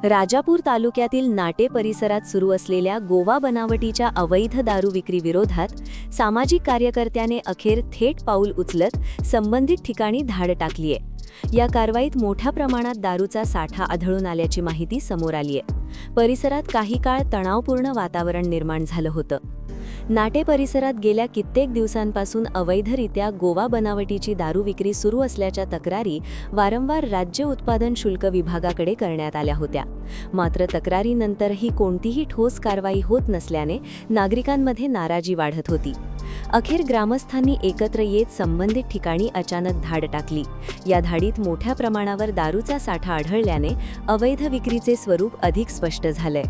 राजापूर तालुक्यातील नाटे परिसरात सुरू असलेल्या गोवा बनावटीच्या अवैध दारू विक्री विरोधात सामाजिक कार्यकर्त्याने अखेर थेट पाऊल उचलत संबंधित ठिकाणी धाड टाकलीये। या कारवाईत मोठ्या प्रमाणात दारूचा साठा आढळून आल्याची माहिती समोर आलीये। परिसरात काही काळ तणावपूर्ण वातावरण निर्माण झालं होतं। नाटे परिसरात गेल्या कित्येक दिवसांपासून अवैधरित्या गोवा बनावटीची दारू विक्री सुरू असल्याच्या तक्रारी वारंवार राज्य उत्पादन शुल्क विभागाकडे करण्यात आल्या होत्या। मात्र तक्रारीनंतरही कोणतीही ठोस कारवाई होत नसल्याने नागरिकांमध्ये नाराजी वाढत होती। अखेर ग्रामस्थांनी एकत्र येत संबंधित ठिकाणी अचानक धाड टाकली। या धाडीत मोठ्या प्रमाणावर दारूचा साठा आढळल्याने अवैध विक्रीचे स्वरूप अधिक स्पष्ट झालंय।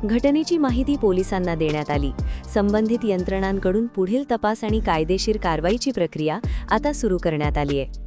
घटनेची माहिती पोलिसांना देण्यात आली। संबंधित यंत्रणांकडून पुढील तपास आणि कायदेशीर कारवाईची प्रक्रिया आता सुरू करण्यात आली आहे।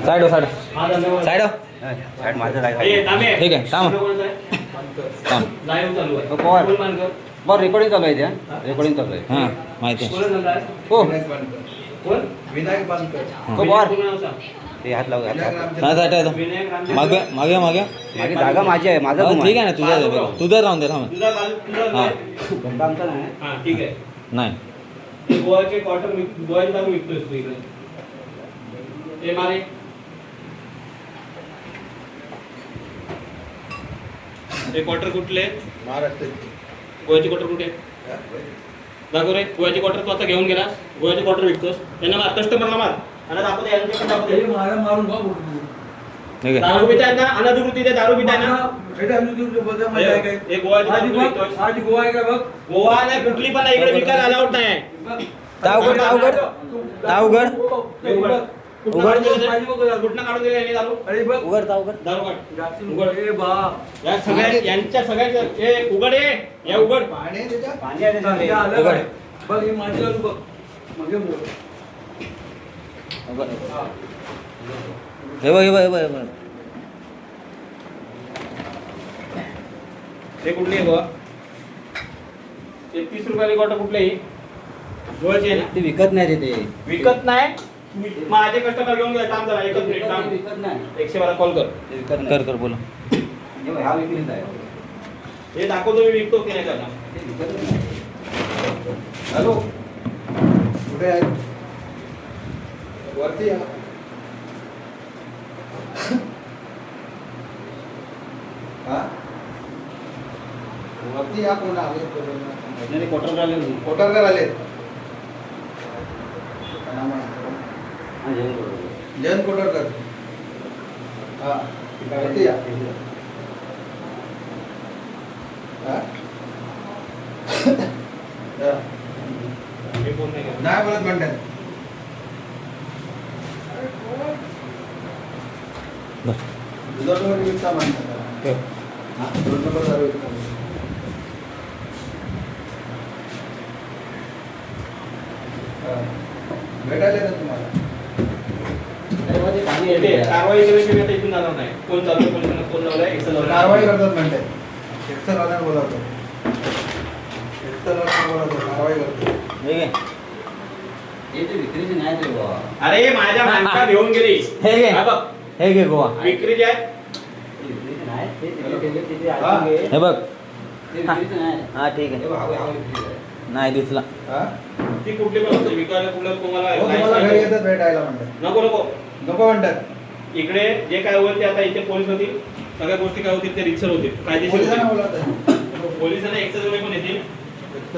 साइड साइड साइड साइड माझं काय ठीक आहे थांब थांब लाईव्ह चालू आहे बरं रेकॉर्डिंग चालू आहे त्या रेकॉर्डिंग चालू आहे हां माहिती आहे हो कोण विनायक बांधकर हो बरं ते हात लावू हात साइड मागे मागे मागे मागे जागा माझी आहे माझा ठीक आहे ना तुझं राहून दे थांब हां आमचा नाही हां ठीक आहे नाही ते गोवाचे क्वार्टर गोवाचे दारू विकतोस तू इकडे ते मारे ते क्वार्टर कुठले महाराष्ट्र गोवाचे क्वार्टर कुठे दाखव रे गोवाचे क्वार्टर तू आता घेऊन गेला गोवाचे क्वार्टर विकतोस त्यांना मार कस्टमरला मार आणि दाखव ते यांचे पण दाखव ते मारून बघ दारू पिताय ना अनधिकृत इथे दारू पिताय ना हे गोवाची गोवा आहे का बघ गोवा नाही कुठली पण इकडे विकायला अलाउड नाही तावगड तावगड तावगड उघड कुठनं काढून दिले यांनी दारू अरे बघ उघड तावगड दारू काढ उघड ए बा या सगळ्या यांच्या सगळ्या ए उघड ए या उघड पाणी त्याच्या पाणी आहे त्याच्यामध्ये उघड बघ ही माझी दारू बघ मगे बोल उघड हे बघ हे बघ ते कुठली आहे बघ 30 रुपयाला क्वार्टर कुठले गोळचे ना ते विकत नाही रे ते विकत नाही माझे कस्टमर घेऊन गेला काम जरा एकच मिनिट काम विकत नाही 112 कॉल कर ते विकत कर कर बोला हे हा विक्रीचा आहे हे दाखवतो मी विकतो की नाही करणार ते विकत नाही हॅलो कुठे आहे वरती या हा वरती या कोण आले नाही कोटरकर आले जयंत कोटरकर हा वरती या नाही बोलत म्हणतात दोन नंबर विकता म्हणतात दोन नंबर दारू विकता भेटायला ना तुम्हाला कारवाई केल्याशिवाय आता इथून जाणार नाही कोण चालू पोलिसांना फोन लावलाय कारवाई करतात म्हणते एक्सेल वाल्याला बोलावतो एक्सेल वाल्याला बोलावतो कारवाई करतो ठीक आहे हे ते विक्रीची नाही रे गोवा अरे माझ्या माणसा घेऊन गेली हे घे गोवा विक्रीची आहे विक्रीची नाही हे बघ हा ठीक आहे नाही दिसला ती कुठली पण असते विकायला कुठलं तुम्हाला घरी येतात भेटायला म्हणतात नको नको नको म्हणतात इकडे जे काय होईल ते आता इथे पोलीस होतील सगळ्या गोष्टी काय होतील ते रिक्सर होतील कायदेशीर पोलिसांना एक्सेस वगैरे पण येतील एक्सेस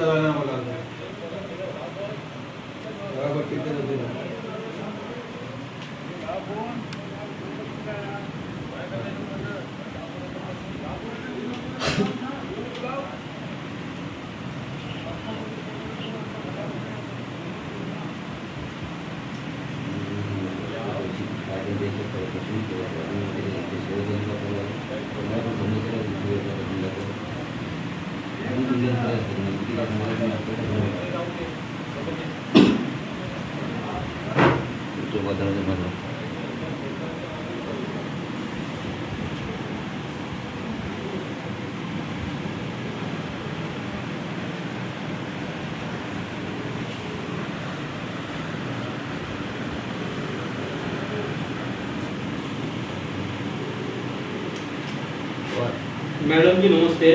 मॅडम जी नमस्ते.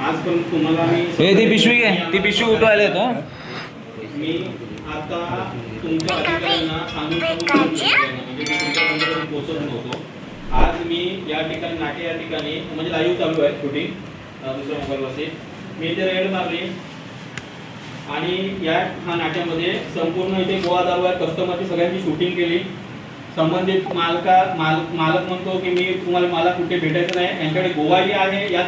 आज पण तुम्हाला मी ती पिशवी घे, ती पिशवी उठवायला येतो. मी आता तुमच्या अधिकाऱ्यांना सांगून म्हणजे तुमच्यापर्यंत पोहोचत नव्हतो. आज मी या ठिकाणी नाटे या ठिकाणी म्हणजे लाईव्ह चालू आहे शूटिंग दुसऱ्या मोबाईलवरती. मी ते रेड मारली आणि हा नाट्यामध्ये संपूर्ण इथे गोवा दारू आहे कस्टमरची सगळ्यांची शूटिंग केली. संबंधित मालक म्हणतो की मला कुठे भेटायचं नाही. यांच्याकडे गोवा जी आहे या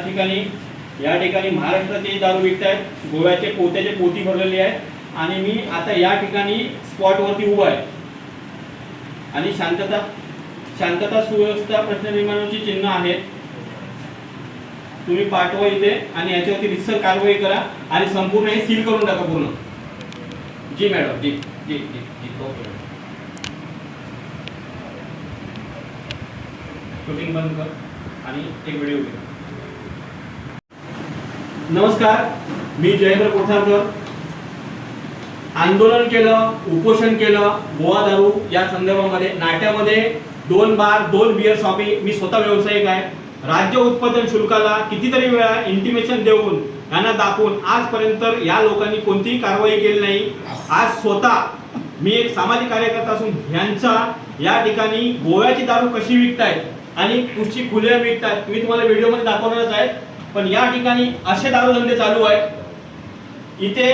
ठिकाणी महाराष्ट्राचे दारू विकतायत. गोव्याचे पोत्याचे पोती भरलेली आहे आणि मी आता या ठिकाणी स्पॉटवरती उभा आहे आणि शांतता सुव्यवस्था प्रश्न निर्माणाची चिन्ह आहेत. तुम्ही पाठवा इथे आणि याच्यावरती रितसर कारवाई करा आणि संपूर्ण हे सील करून टाका पूर्ण. जी मॅडम जी जी जी जी ओके. शूटिंग बंद कर आणि एक व्हिडिओ घे. नमस्कार, मी जयेंद्र कोठारकर. आंदोलन केलं, उपोषण केलं गोवा दारू या संदर्भामध्ये. नाट्यामध्ये 2 बार 2 बिअर शॉपी. मी स्वतः व्यावसायिक आहे. राज्य उत्पादन शुल्काला कितीतरी वेळा इंटिमेशन देऊन यांना दाखवून आजपर्यंत या लोकांनी कोणतीही कारवाई केली नाही. आज स्वतः मी एक सामाजिक कार्यकर्ता असून ह्यांचा या ठिकाणी गोव्याची दारू कशी विकतायत आणि कुठची खुले विकतायत मी तुम्हाला व्हिडिओमध्ये दाखवणारच आहे. पण या ठिकाणी असे दारूधंदे चालू आहेत. इथे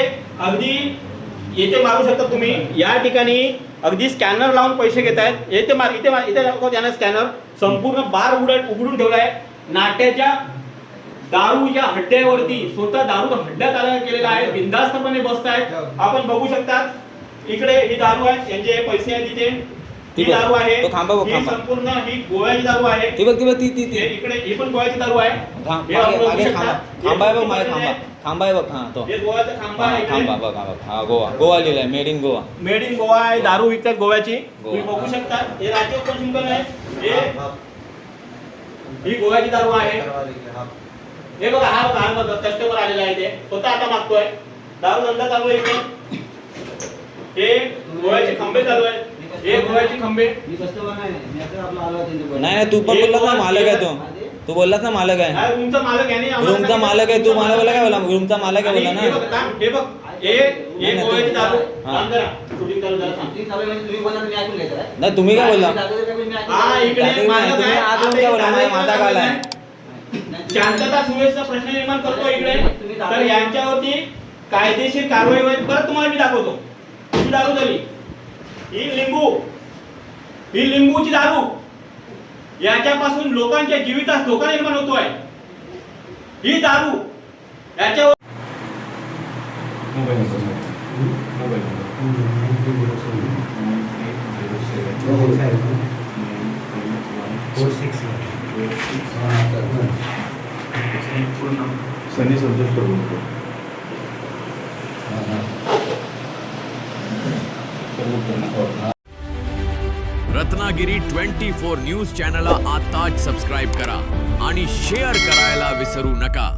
मारू शकता तुम्ही. या ठिकाणी अगदी स्कॅनर लावून पैसे घेत आहेत. इथे त्यांना स्कॅनर संपूर्ण बार उघडून ठेवलाय. नाट्याच्या दारूच्या हड्ड्यावरती स्वतः दारू हड्ड्यात केलेला आहे. बिनधास्तपणे बसतायत. आपण बघू शकता इकडे ही दारू आहे, यांचे हे पैसे आहेत. इथे ही दारू आहे, ही संपूर्ण ही गोव्याची दारू आहे. इकडे ही पण गोव्याची दारू आहे. गोवा लिहिलंय made in Goa. Made in Goa आहे. दारू विकतात गोव्याची. तुम्ही बघू शकता हे राज्य उत्पादन शुल्क आहे. ही गोव्याची दारू आहे. हे बघा हा बघा कस्टमर आलेला आहे. ते स्वतः आता मागतोय. दारू धंदा चालू आहे इथे. हे गोव्याचे खंबे चालू आहेत. हे गोव्याचे खंबे. नाही तू पण बोललास ना मालक आहे. तू बोललास ना मालक आहे. रूमचा मालक आहे. रूमचा मालक आहे. तू मला बोला काय बोला रूमचा मालक आहे बोला ना. हे बघ हे गोव्याची दारू. शूटिंग चालू झालं. नाही तुम्ही काय बोलला माझा गाल आहे. शांतता सुव्यवस्था प्रश्न निर्माण करतो इकडे. तर यांच्यावरती कायदेशीर कारवाई होईल. परत तुम्हाला मी दाखवतो. ही दारू झाली. ही लिंबूची दारू. याच्यापासून लोकांच्या जीवितास धोका निर्माण होतोय. ही दारू याच्यावर सनी संतोष करून रत्नागिरी 24 न्यूज चॅनलला आताच सबस्क्राईब करा आणि शेअर करायला विसरू नका.